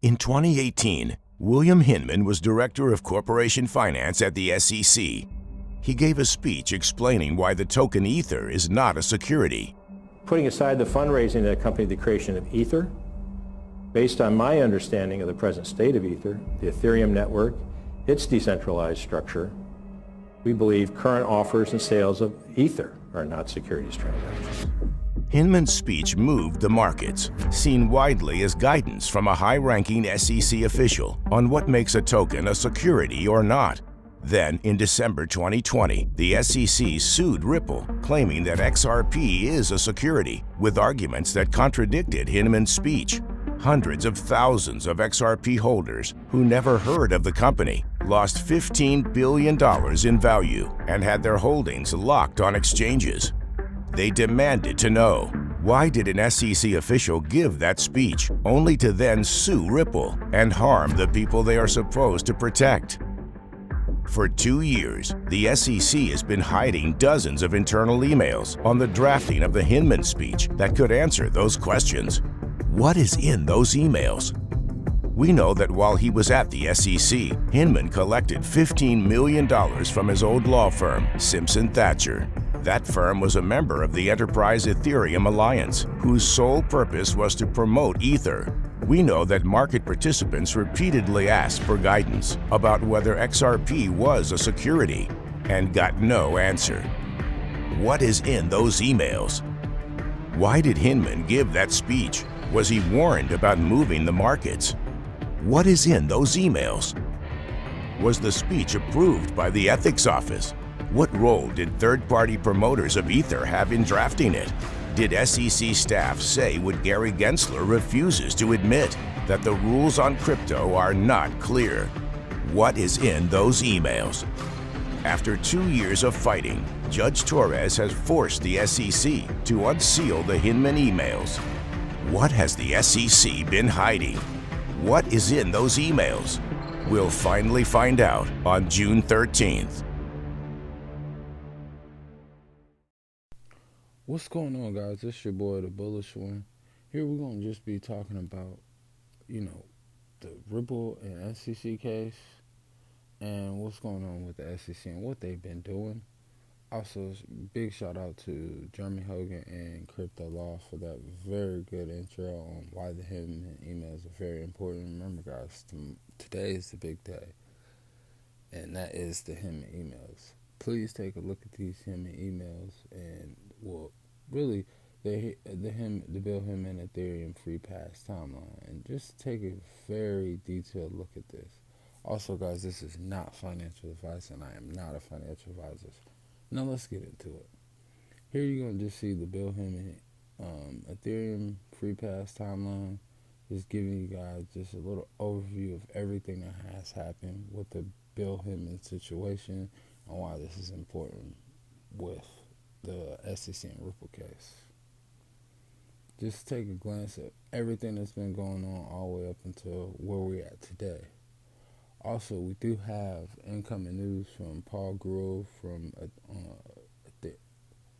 In 2018, William Hinman was Director of Corporation Finance at the SEC. He gave a speech explaining why the token Ether is not a security. Putting aside the fundraising that accompanied the creation of Ether, based on my understanding of the present state of Ether, the Ethereum network, its decentralized structure, we believe current offers and sales of Ether are not securities transactions. Hinman's speech moved the markets, seen widely as guidance from a high-ranking SEC official on what makes a token a security or not. Then, in December 2020, the SEC sued Ripple, claiming that XRP is a security, with arguments that contradicted Hinman's speech. Hundreds of thousands of XRP holders who never heard of the company lost $15 billion in value and had their holdings locked on exchanges. They demanded to know, why did an SEC official give that speech only to then sue Ripple and harm the people they are supposed to protect? For 2 years, the SEC has been hiding dozens of internal emails on the drafting of the Hinman speech that could answer those questions. What is in those emails? We know that while he was at the SEC, Hinman collected $15 million from his old law firm, Simpson Thacher. That firm was a member of the Enterprise Ethereum Alliance, whose sole purpose was to promote Ether. We know that market participants repeatedly asked for guidance about whether XRP was a security and got no answer. What is in those emails? Why did Hinman give that speech? Was he warned about moving the markets? What is in those emails? Was the speech approved by the ethics office? What role did third-party promoters of Ether have in drafting it? Did SEC staff say what Gary Gensler refuses to admit, that the rules on crypto are not clear? What is in those emails? After 2 years of fighting, Judge Torres has forced the SEC to unseal the Hinman emails. What has the SEC been hiding? What is in those emails? We'll finally find out on June 13th. What's going on, guys? It's your boy, the Bullish One. Here we're going to just be talking about, the Ripple and SEC case and what's going on with the SEC and what they've been doing. Also, big shout out to Jeremy Hogan and Crypto Law for that very good intro on why the Hinman emails are very important. Remember, guys, today is the big day, and that is the Hinman emails. Please take a look at these Hinman emails and, really, the Bill Hinman Ethereum free pass timeline, and just take a very detailed look at this. Also, guys, this is not financial advice, and I am not a financial advisor. Now let's get into it. Here you're going to just see the Bill Hinman Ethereum free pass timeline. Just giving you guys just a little overview of everything that has happened with the Bill Hinman situation and why this is important with the SEC and Ripple case. Just take a glance at everything that's been going on all the way up until where we're at today. Also, we do have incoming news from Paul Grewal from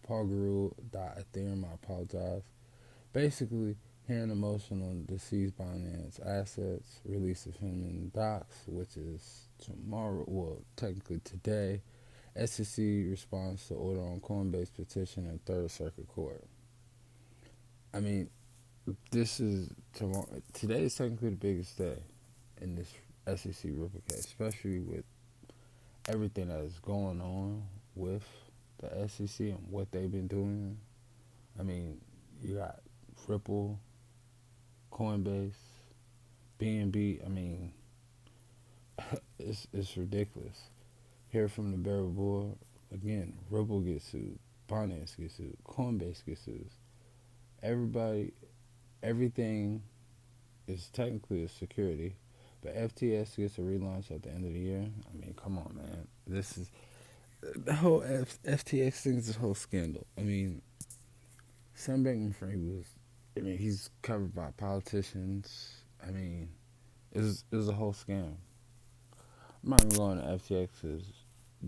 paulgrewal.ethereum. I apologize. Basically, hearing a motion on the seized Binance assets, release of Hinman docs, which is tomorrow, technically today. SEC responds to order on Coinbase petition in Third Circuit Court. I mean, today is technically the biggest day in this SEC Ripple case, especially with everything that is going on with the SEC and what they've been doing. I mean, you got Ripple, Coinbase, BNB. I mean, it's ridiculous. Hear from the Barrel Board again. Ripple gets sued, Binance gets sued, Coinbase gets sued. Everything is technically a security. But FTX gets a relaunch at the end of the year. I mean, come on, man. This is the whole FTX thing is a whole scandal. I mean, Sam Bankman-Fried he's covered by politicians. I mean, it was a whole scam. I'm not even going to FTX because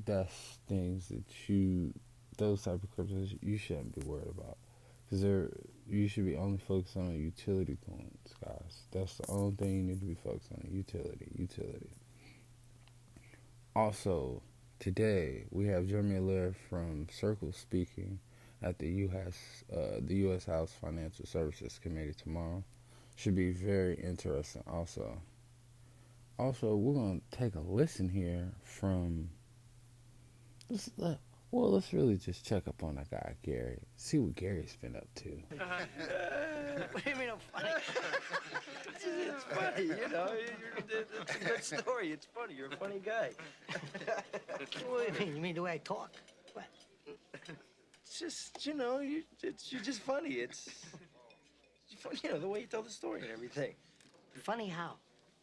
that's things that those type of cryptos you shouldn't be worried about, because You should be only focused on utility coins, guys. That's the only thing you need to be focused on. Utility. Also, today we have Jeremy Allaire from Circle speaking at the U.S. House Financial Services Committee tomorrow. Should be very interesting. Also, we're gonna take a listen here from. Let's really just check up on that guy Gary. See what Gary's been up to. What do you mean I'm funny? It's funny, you know. It's a good story. It's funny. You're a funny guy. What do you mean? You mean the way I talk? What? It's just, you know, you're just funny. It's funny, you know, the way you tell the story and everything. Funny how?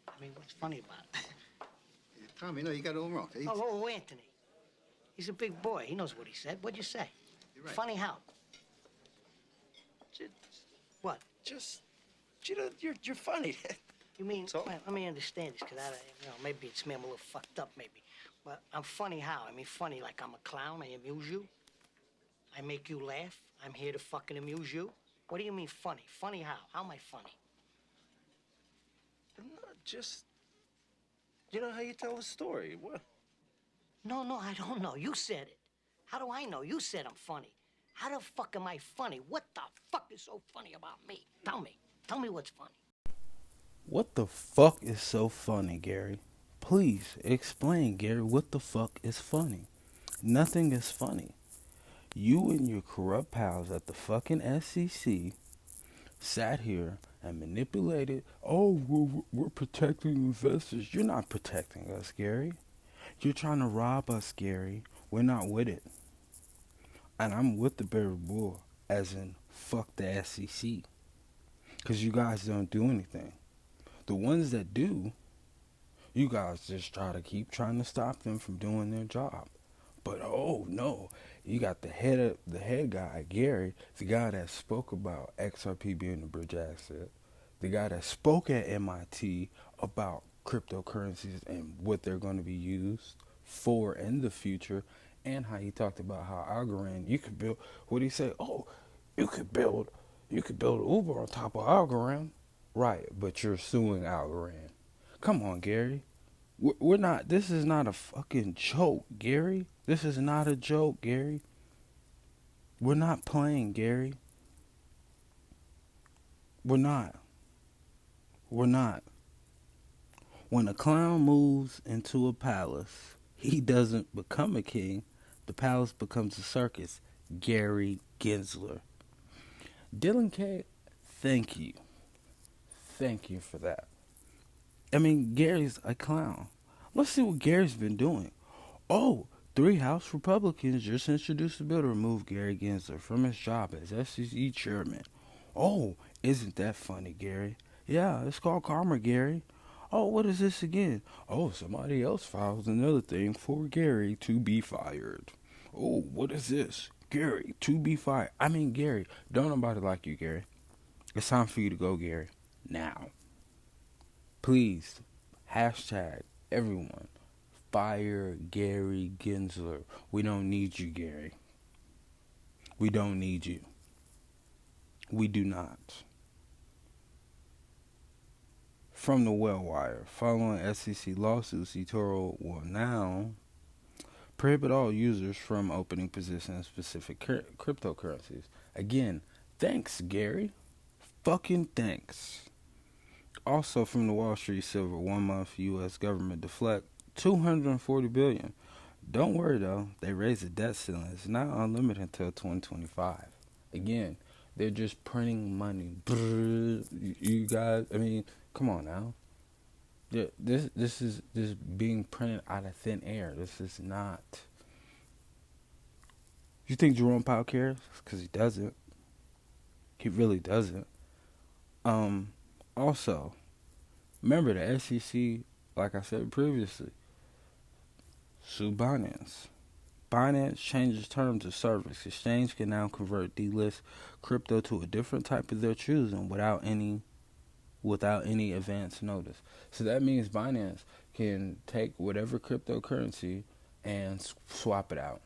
I mean, what's funny about it? Tommy, no, you got it all wrong. Oh, Anthony. He's a big boy. He knows what he said. What'd you say? You're right. Funny how? Just, What? you know, you're funny. You mean, So? well, let me understand this, because maybe it's me, I'm a little fucked up, maybe. But I'm funny how? I mean, funny like I'm a clown, I amuse you? I make you laugh? I'm here to fucking amuse you? What do you mean funny? Funny how? How am I funny? No, just, you know how you tell the story. What? No, I don't know. You said it. How do I know? You said I'm funny. How the fuck am I funny? What the fuck is so funny about me? Tell me. Tell me what's funny. What the fuck is so funny, Gary? Please explain, Gary. What the fuck is funny? Nothing is funny. You and your corrupt pals at the fucking SEC sat here and manipulated. Oh, we're protecting investors. You're not protecting us, Gary. You're trying to rob us, Gary. We're not with it. And I'm with the Barry Bull, as in, fuck the SEC. Because you guys don't do anything. The ones that do, you guys just try to keep trying to stop them from doing their job. But oh no, you got the head guy, Gary, the guy that spoke about XRP being a bridge asset, the guy that spoke at MIT about cryptocurrencies and what they're going to be used for in the future, and how he talked about how Algorand, you could build, what did he say? Oh, you could build Uber on top of Algorand. Right, but you're suing Algorand. Come on, Gary. We're not, this is not a fucking joke, Gary. This is not a joke, Gary. We're not playing, Gary. We're not. When a clown moves into a palace, he doesn't become a king. The palace becomes a circus. Gary Gensler. Dylan K, thank you. Thank you for that. I mean, Gary's a clown. Let's see what Gary's been doing. Oh, 3 House Republicans just introduced a bill to remove Gary Gensler from his job as SEC chairman. Oh, isn't that funny, Gary? Yeah, it's called karma, Gary. Oh, what is this again? Oh, somebody else files another thing for Gary to be fired. Oh, what is this? Gary to be fired. I mean, Gary, don't nobody like you, Gary. It's time for you to go, Gary. Now. Please, hashtag everyone, fire Gary Gensler. We don't need you, Gary. We don't need you. We do not. From the Well Wire, following SEC lawsuits, eToro will now prohibit all users from opening positions in specific cryptocurrencies. Again, thanks, Gary. Fucking thanks. Also from the Wall Street Silver, 1 month U.S. government deflect $240 billion. Don't worry though, they raised the debt ceiling. It's not unlimited until 2025. Again, they're just printing money. You guys, I mean, come on now. This is being printed out of thin air. This is not. You think Jerome Powell cares? Because he doesn't. He really doesn't. Also, remember the SEC, like I said previously, sued Binance. Binance changes terms of service. Exchange can now convert delist crypto to a different type of their choosing without any advance notice. So that means Binance can take whatever cryptocurrency and swap it out.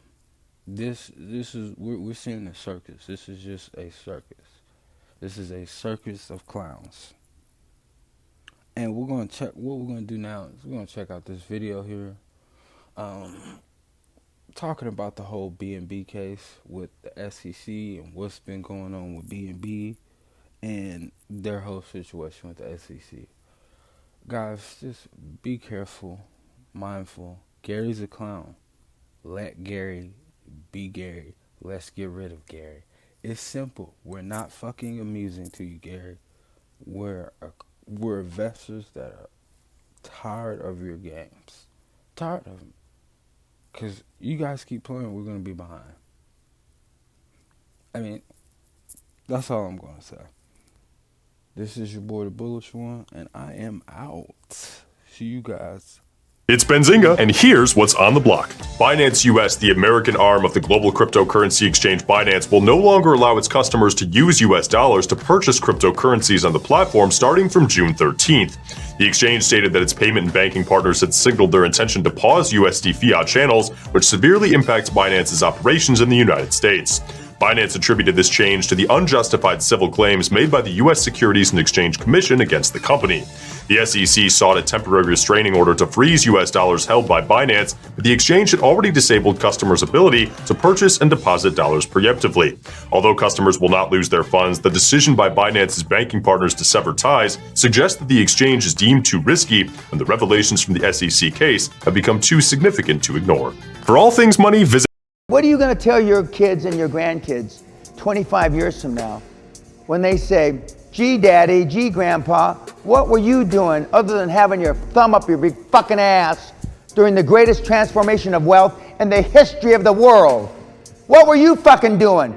This is we're seeing a circus. This is just a circus. This is a circus of clowns. And we're going to check, what we're going to do now is we're going to check out this video here. Talking about the whole B&B case with the SEC and what's been going on with B&B and their whole situation with the SEC. Guys, just be careful, mindful. Gary's a clown. Let Gary be Gary. Let's get rid of Gary. It's simple. We're not fucking amusing to you, Gary. We're investors that are tired of your games. Tired of them. Because you guys keep playing, we're going to be behind. I mean, that's all I'm going to say. This is your boy, the Bullish One, and I am out. See you guys. It's Benzinga, and here's what's on the block. Binance US, the American arm of the global cryptocurrency exchange Binance, will no longer allow its customers to use US dollars to purchase cryptocurrencies on the platform starting from June 13th. The exchange stated that its payment and banking partners had signaled their intention to pause USD fiat channels, which severely impacts Binance's operations in the United States. Binance attributed this change to the unjustified civil claims made by the U.S. Securities and Exchange Commission against the company. The SEC sought a temporary restraining order to freeze U.S. dollars held by Binance, but the exchange had already disabled customers' ability to purchase and deposit dollars preemptively. Although customers will not lose their funds, the decision by Binance's banking partners to sever ties suggests that the exchange is deemed too risky, and the revelations from the SEC case have become too significant to ignore. For all things money, visit. What are you going to tell your kids and your grandkids 25 years from now when they say, gee, Daddy, gee, Grandpa, what were you doing other than having your thumb up your big fucking ass during the greatest transformation of wealth in the history of the world? What were you fucking doing?